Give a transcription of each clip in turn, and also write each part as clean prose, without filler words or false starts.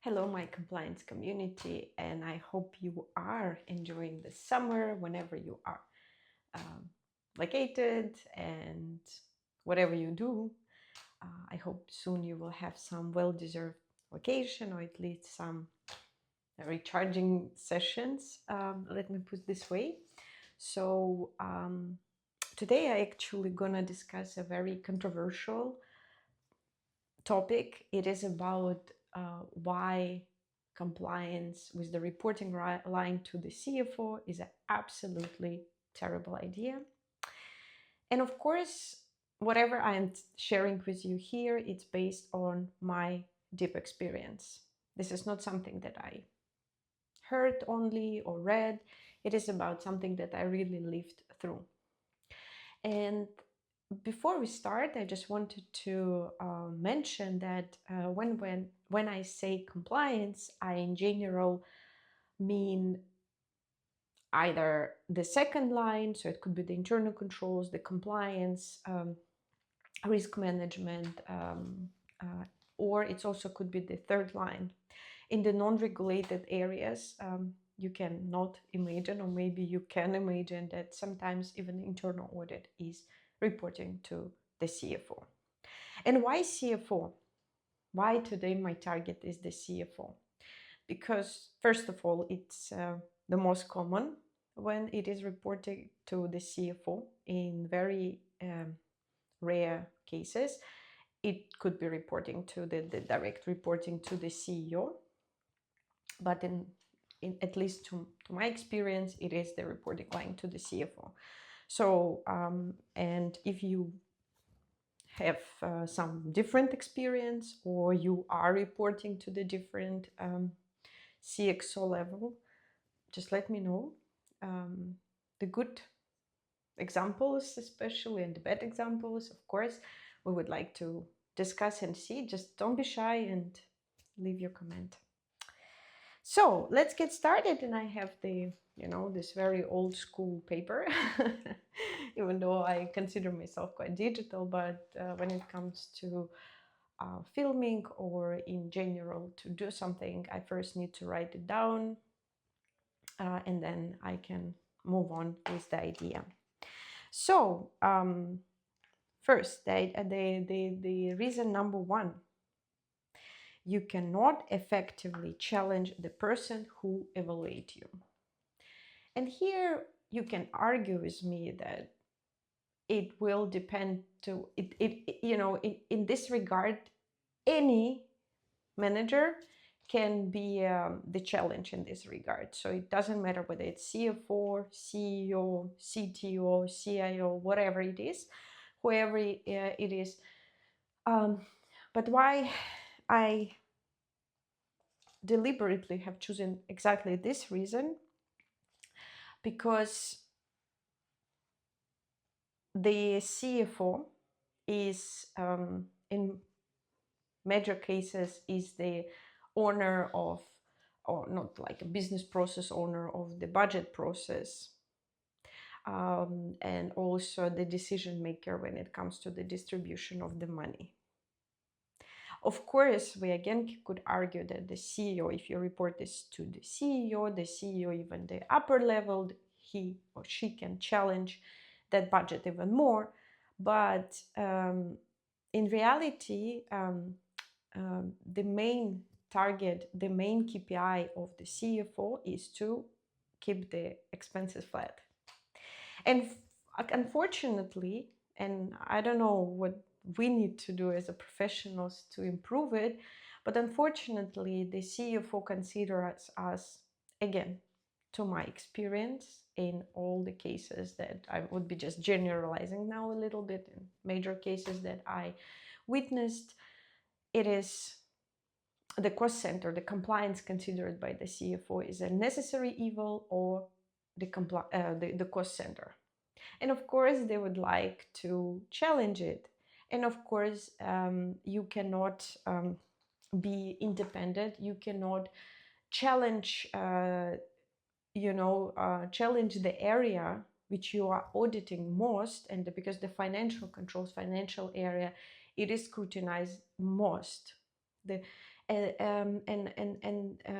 Hello, my compliance community, and I hope you are enjoying the summer whenever you are um, located and whatever you do. I hope soon you will have some well-deserved vacation or at least some recharging sessions. Let me put it this way. So today I actually gonna discuss a very controversial topic. It is about why compliance with the reporting line to the CFO is an absolutely terrible idea. And of course, whatever I'm sharing with you here, it's based on my deep experience. This is not something that I heard only or read. It is about something that I really lived through. And before we start, I just wanted to mention that when I say compliance, I in general mean either the second line, so it could be the internal controls, the compliance, risk management, or it also could be the third line. In the non-regulated areas, you cannot imagine, or maybe you can imagine, that sometimes even internal audit is reporting to the CFO. And why CFO? Why today my target is the CFO? Because first of all, it's the most common when it is reported to the CFO. In very rare cases, it could be reporting to the direct reporting to the CEO. But in at least to my experience, it is the reporting line to the CFO. So, and if you have some different experience or you are reporting to the different CXO level, just let me know. The good examples, especially, and the bad examples, of course, we would like to discuss and see. Just don't be shy and leave your comment. So let's get started. And I have this very old school paper, even though I consider myself quite digital, but when it comes to filming or in general to do something, I first need to write it down and then I can move on with the idea. So first, the reason number one: you cannot effectively challenge the person who evaluates you. And here you can argue with me that it will depend to in this regard, any manager can be the challenge in this regard. So it doesn't matter whether it's CFO, CEO, CTO, CIO, whatever it is, whoever it is. But why I deliberately have chosen exactly this reason, because the CFO is, in major cases, is the owner of, or not like a business process owner of the budget process, and also the decision maker when it comes to the distribution of the money. Of course, we again could argue that the CEO, if you report this to the CEO, even the upper level, he or she can challenge that budget even more. But in reality, the main target, the main KPI of the CFO is to keep the expenses flat. And unfortunately, and I don't know what we need to do as a professionals to improve it, but unfortunately, the CFO considers us, again, to my experience, in all the cases that I would be just generalizing now a little bit, in major cases that I witnessed, it is the cost center, the compliance considered by the CFO is a necessary evil, or the cost center. And of course, they would like to challenge it. And of course, you cannot be independent. You cannot challenge, challenge the area which you are auditing most. And because the financial controls, financial area, it is scrutinized most.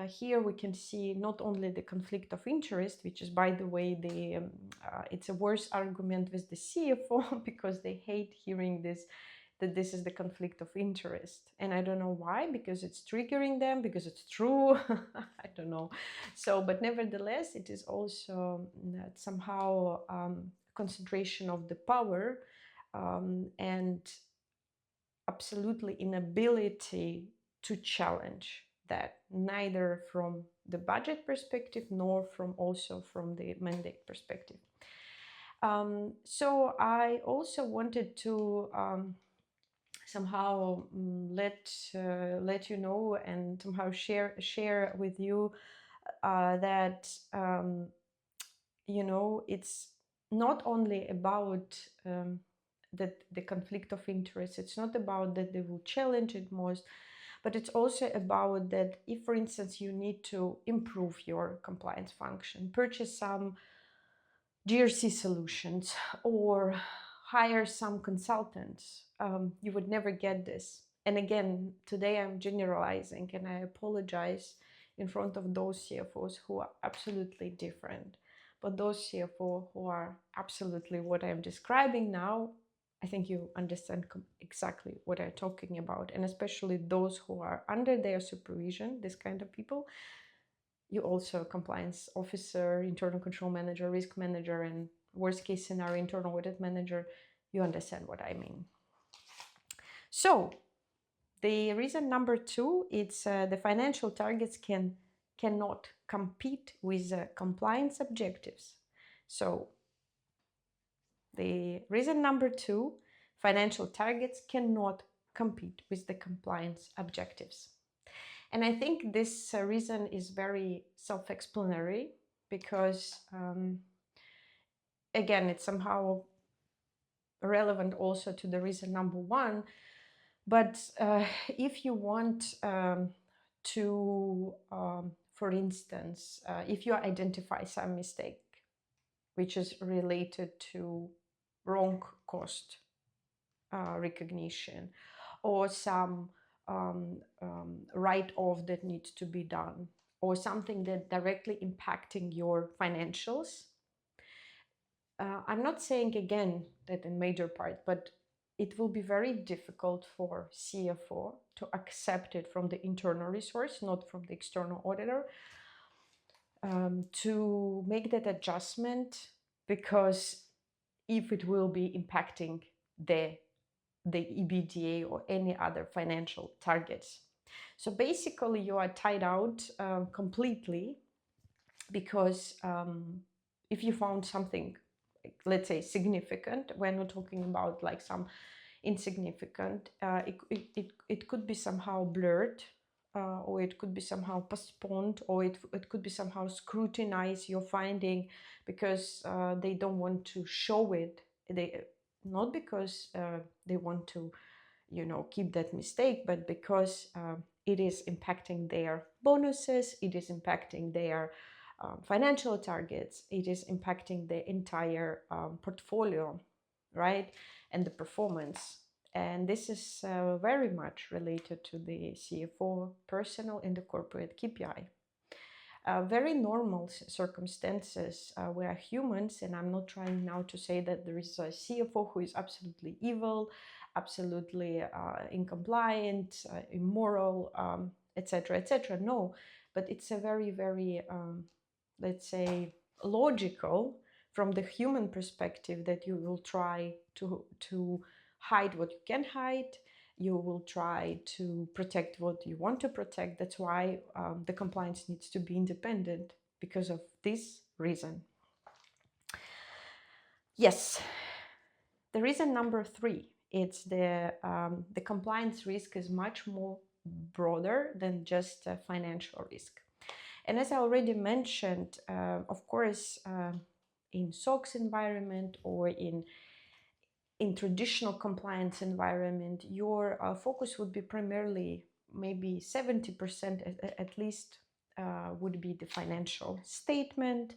Here we can see not only the conflict of interest, which is, by the way, it's a worse argument with the CFO because they hate hearing this, that this is the conflict of interest. And I don't know why, because it's triggering them, because it's true. I don't know. So, but nevertheless, it is also somehow concentration of the power and absolutely inability to challenge that, neither from the budget perspective nor from the mandate perspective. So I also wanted to somehow let you know and somehow share with you that it's not only about the conflict of interest. It's not about that they will challenge it most, but it's also about that if, for instance, you need to improve your compliance function, purchase some GRC solutions or hire some consultants, you would never get this. And again, today I'm generalizing, and I apologize in front of those CFOs who are absolutely different. But those CFO who are absolutely what I'm describing now, I think you understand exactly what I'm talking about. And especially those who are under their supervision, this kind of people, you also compliance officer, internal control manager, risk manager, and worst case scenario, internal audit manager, you understand what I mean. So the reason number 2, it's the financial targets cannot compete with compliance objectives. So the reason number 2, financial targets cannot compete with the compliance objectives. And I think this reason is very self-explanatory because, again, it's somehow relevant also to the reason number 1. But if you want to, for instance, if you identify some mistake which is related to wrong cost recognition, or some write-off that needs to be done, or something that directly impacting your financials. I'm not saying again that in major part, but it will be very difficult for CFO to accept it from the internal resource, not from the external auditor, to make that adjustment, because if it will be impacting the EBITDA or any other financial targets. So basically you are tied out completely, because if you found something, let's say, significant, we're not talking about like some insignificant, it could be somehow blurred, or it could be somehow postponed, or it could be somehow scrutinize your finding, because they don't want to show it. They not because they want to, keep that mistake, but because it is impacting their bonuses, it is impacting their financial targets, it is impacting the entire portfolio, right, and the performance. And this is very much related to the CFO personal and the corporate KPI. Very normal circumstances. We are humans, and I'm not trying now to say that there is a CFO who is absolutely evil, absolutely incompliant, immoral, etc., etc. No, but it's a very, very, let's say, logical from the human perspective that you will try to hide what you can hide. You will try to protect what you want to protect. That's why the compliance needs to be independent, because of this reason. Yes, the reason number 3, it's the compliance risk is much more broader than just a financial risk. And as I already mentioned, of course, in SOX environment or in traditional compliance environment, your focus would be primarily, maybe 70% at least, would be the financial statement,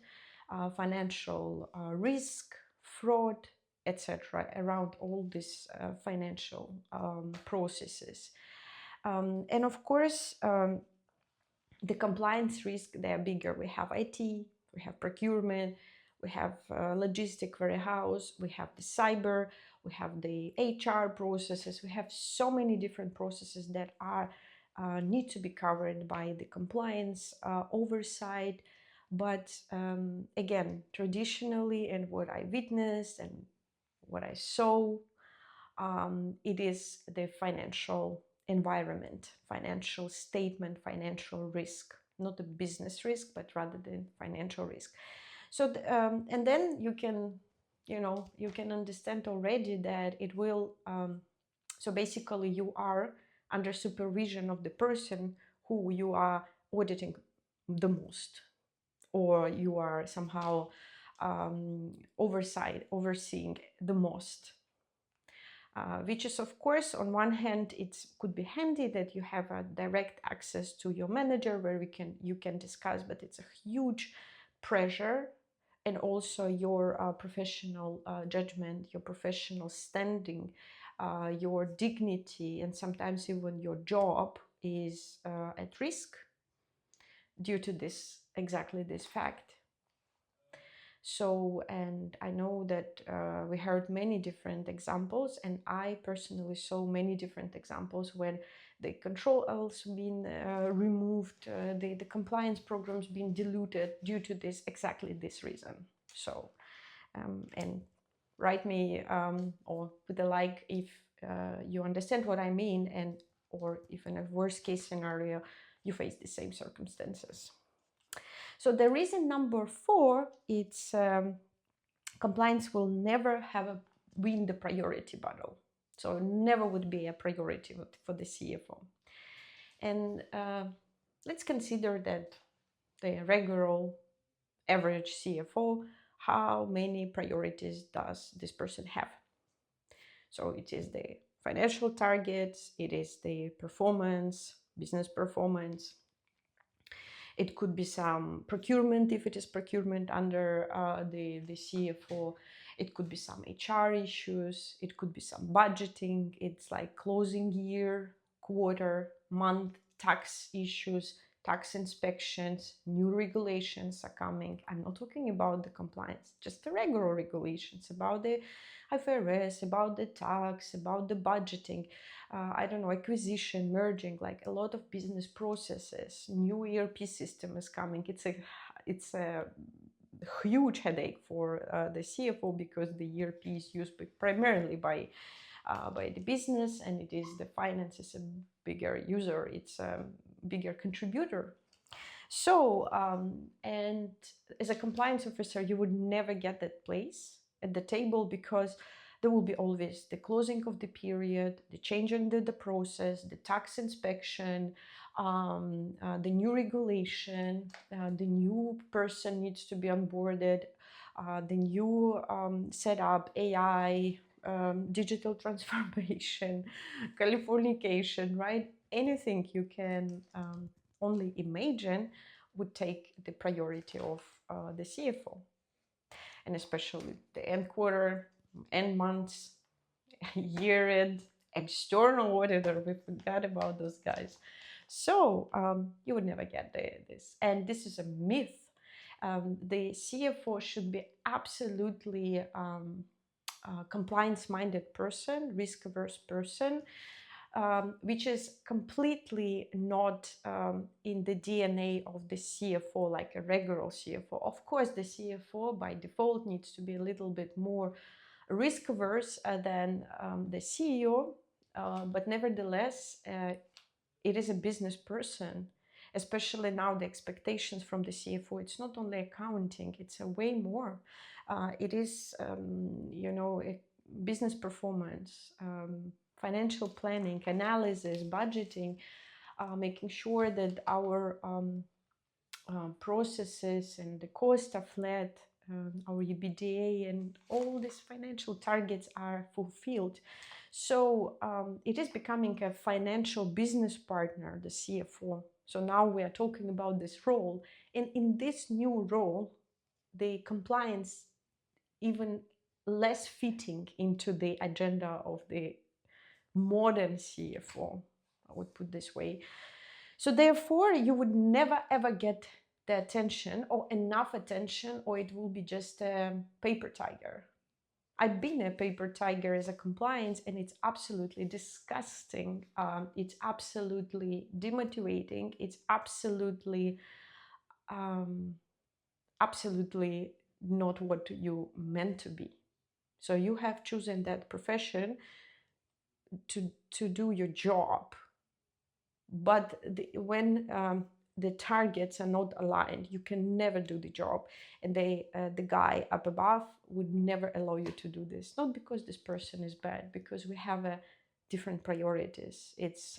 financial risk, fraud, etc., around all these financial processes. And of course, the compliance risk, they are bigger. We have IT, we have procurement, we have logistic warehouse, we have the cyber, we have the HR processes. We have so many different processes that are need to be covered by the compliance oversight. But again, traditionally, and what I witnessed and what I saw, it is the financial environment, financial statement, financial risk, not a business risk, but rather than financial risk. So, and then you can, you can understand already that it will, so basically you are under supervision of the person who you are auditing the most, or you are somehow overseeing the most. Which is, of course, on one hand, it could be handy that you have a direct access to your manager where you can discuss, but it's a huge pressure, and also your professional judgment, your professional standing, your dignity, and sometimes even your job is at risk due to exactly this fact. So, and I know that we heard many different examples, and I personally saw many different examples when the controls been removed, the compliance programs being diluted due to exactly this reason. So, and write me or put a like if you understand what I mean, and or if in a worst case scenario you face the same circumstances. So the reason number 4, it's compliance will never win the priority battle. So never would be a priority for the CFO. And let's consider that the regular average CFO, how many priorities does this person have? So it is the financial targets, it is the performance, business performance. It could be some procurement, if it is procurement under the CFO. It could be some HR issues. It could be some budgeting. It's like closing year, quarter, month, tax issues, tax inspections, new regulations are coming. I'm not talking about the compliance, just the regular regulations about the IFRS, about the tax, about the budgeting. I don't know, acquisition, merging, like a lot of business processes. New ERP system is coming. It's a huge headache for the CFO, because the ERP is used primarily by the business, and it is the finance is a bigger user. It's a bigger contributor. So, and as a compliance officer, you would never get that place at the table, because there will be always the closing of the period, the change in the process, the tax inspection, the new regulation, the new person needs to be onboarded, the new setup, AI, digital transformation, Californication, right? Anything you can only imagine would take the priority of the CFO, and especially the end quarter, end months, year end, external auditor. We forgot about those guys. So you would never get this, and this is a myth. The CFO should be absolutely compliance-minded person, risk-averse person, which is completely not in the DNA of the CFO, like a regular CFO. Of course, the CFO by default needs to be a little bit more risk averse than the CEO, but nevertheless, it is a business person. Especially now, the expectations from the CFO, it's not only accounting, it's a way more. It is, business performance, financial planning, analysis, budgeting, making sure that our processes and the costs are flat, our EBITDA and all these financial targets are fulfilled. So it is becoming a financial business partner, the CFO. So now we are talking about this role. And in this new role, the compliance even less fitting into the agenda of the modern CFO. would put this way. So therefore, you would never ever get the attention or enough attention, or it will be just a paper tiger. I've been a paper tiger as a compliance, and it's absolutely disgusting. It's absolutely demotivating. It's um, absolutely not what you meant to be. So you have chosen that profession to do your job, but when the targets are not aligned, you can never do the job, and the guy up above would never allow you to do this. Not because this person is bad, because we have different priorities. It's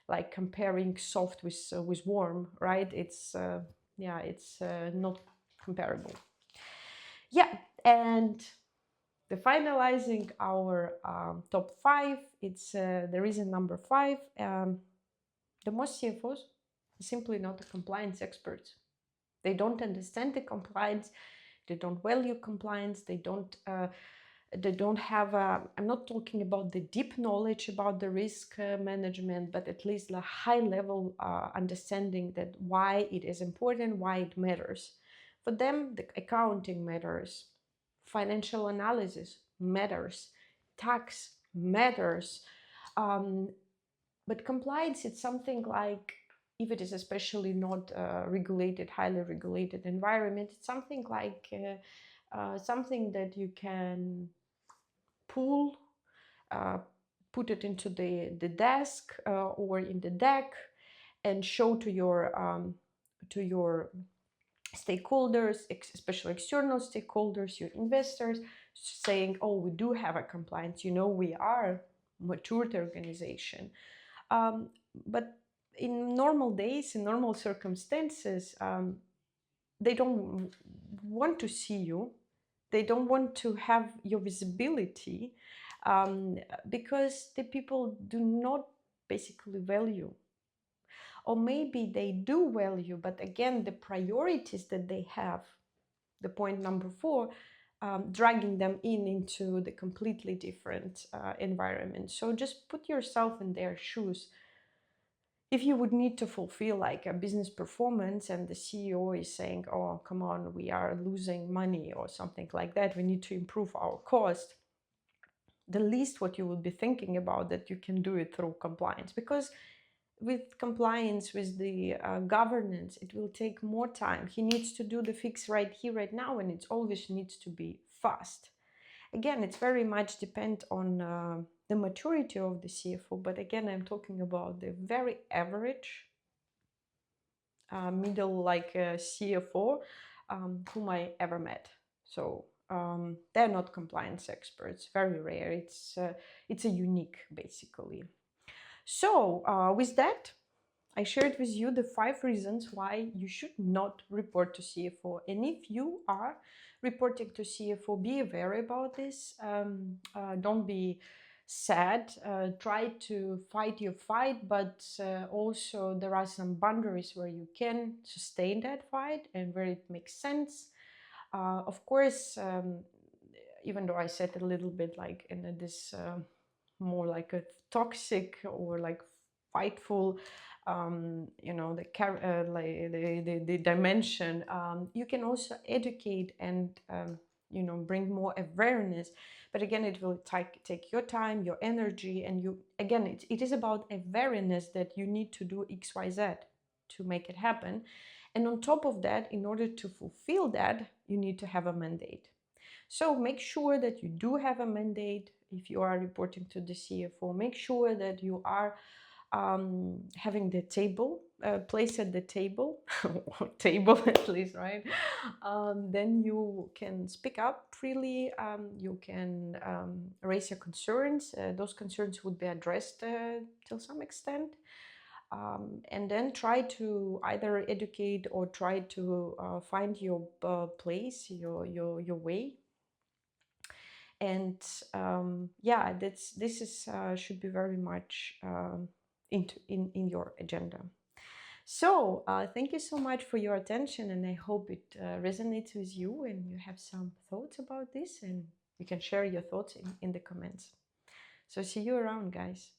like comparing soft with warm, right? It's yeah, it's not comparable. Yeah, and the finalizing our top 5, it's the reason number 5. The most CFOs are simply not compliance experts. They don't understand the compliance. They don't value compliance. They don't have. I'm not talking about the deep knowledge about the risk management, but at least a high level understanding that why it is important, why it matters. For them, the accounting matters, financial analysis matters, tax matters. But compliance, it's something like, if it is especially not regulated, highly regulated environment, it's something like something that you can pull, put it into the desk or in the deck, and show to your stakeholders, especially external stakeholders, your investors, saying, oh, we do have a compliance, we are a mature organization. But in normal days, in normal circumstances, they don't want to see you. They don't want to have your visibility because the people do not basically value. Or maybe they do value, but again, the priorities that they have, the point number 4, dragging them into the completely different environment. So just put yourself in their shoes. If you would need to fulfill like a business performance and the CEO is saying, oh, come on, we are losing money or something like that, we need to improve our cost, the least what you would be thinking about that you can do it through compliance. Because with compliance, with the governance, it will take more time. He needs to do the fix right here, right now, and it always needs to be fast. Again, it's very much depend on the maturity of the CFO, but again, I'm talking about the very average middle like CFO whom I ever met. So they're not compliance experts, very rare. It's a unique, basically. So with that, I shared with you the 5 reasons why you should not report to CFO. And if you are reporting to CFO, be aware about this. Don't be sad. Try to fight your fight, but also there are some boundaries where you can sustain that fight and where it makes sense. Of course, even though I said a little bit like in this more like a toxic or like fightful the dimension, you can also educate and bring more awareness, but again it will take your time, your energy, and it is about awareness that you need to do XYZ to make it happen. And on top of that, in order to fulfill that, you need to have a mandate. So make sure that you do have a mandate. If you are reporting to the CFO, make sure that you are having the table, place at the table, or table at least, right? Then you can speak up freely, you can raise your concerns. Those concerns would be addressed to some extent. And then try to either educate or try to find your place, your way. And this is should be very much in your agenda. So thank you so much for your attention, and I hope it resonates with you and you have some thoughts about this, and you can share your thoughts in the comments. So see you around, guys.